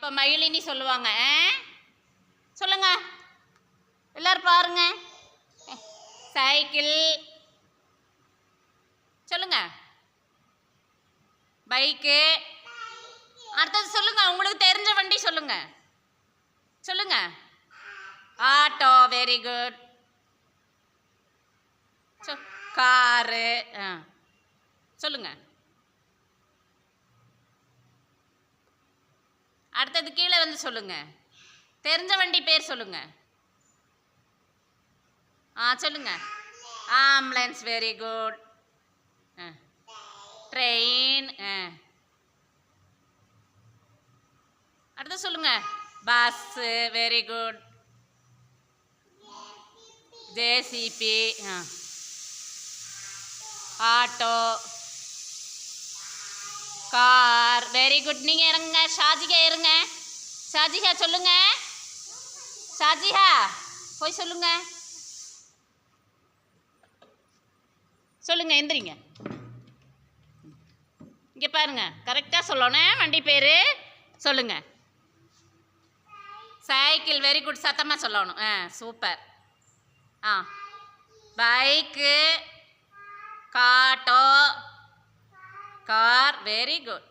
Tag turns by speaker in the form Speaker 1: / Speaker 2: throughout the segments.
Speaker 1: இப்போ மயிலினி சொல்லுவாங்க. சொல்லுங்க எல்லாரும் பாருங்க. சைக்கிள் சொல்லுங்க. பைக்கு. அடுத்தது சொல்லுங்க. உங்களுக்கு தெரிஞ்ச வண்டி சொல்லுங்க. சொல்லுங்க. ஆட்டோ. Very good. காரு. சொல்லுங்க. அடுத்தது கீழே வந்து சொல்லுங்க. தெரிஞ்ச வண்டி பேர் சொல்லுங்க. சொல்லுங்க. ஆம்புலன்ஸ். Very good. ட்ரெயின். அடுத்து சொல்லுங்க. Bus. Very good. JCB. Auto. Car. Very good. நீங்க இறங்குங்க. ஷாஜிகா இருங்க. ஷாஜிகா சொல்லுங்க. ஷாஜிஹா போய் சொல்லுங்க. சொல்லுங்க. எந்திரிங்க. இங்கே பாருங்க. கரெக்டாக சொல்லணும் வண்டி பேர். சொல்லுங்க. சைக்கிள். Very good. சத்தமாக சொல்லணும். சூப்பர். பைக்கு. காட்டோ. கார். Very good.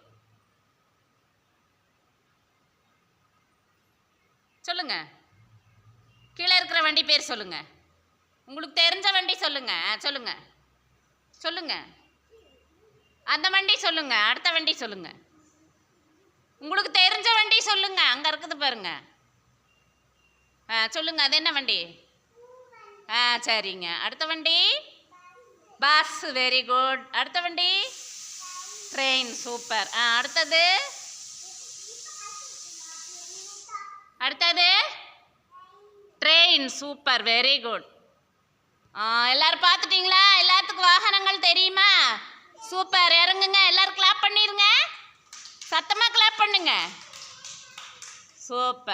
Speaker 1: சொல்லுங்க. கீழே இருக்கிற வண்டி பேர் சொல்லுங்க. உங்களுக்கு தெரிஞ்ச வண்டி சொல்லுங்க. சொல்லுங்க. சொல்லுங்க. அந்த வண்டி சொல்லுங்க. அடுத்த வண்டி சொல்லுங்க. உங்களுக்கு தெரிஞ்ச வண்டி சொல்லுங்க. அங்கே இருக்குது பாருங்க. சொல்லுங்க. அது என்ன வண்டி? சரிங்க. அடுத்த வண்டி பஸ். Very good. அடுத்த வண்டி ட்ரெயின். சூப்பர். அடுத்தது அடுத்தது ட்ரெயின். சூப்பர். Very good. எல்லாரும் பார்த்துட்டீங்களா? எல்லாத்துக்கும் வாகனங்கள் தெரியுமா? சூப்பர். இறங்குங்க. எல்லாரும் கிளாப் பண்ணிருங்க. சத்தமாக கிளாப் பண்ணுங்க. சூப்பர்.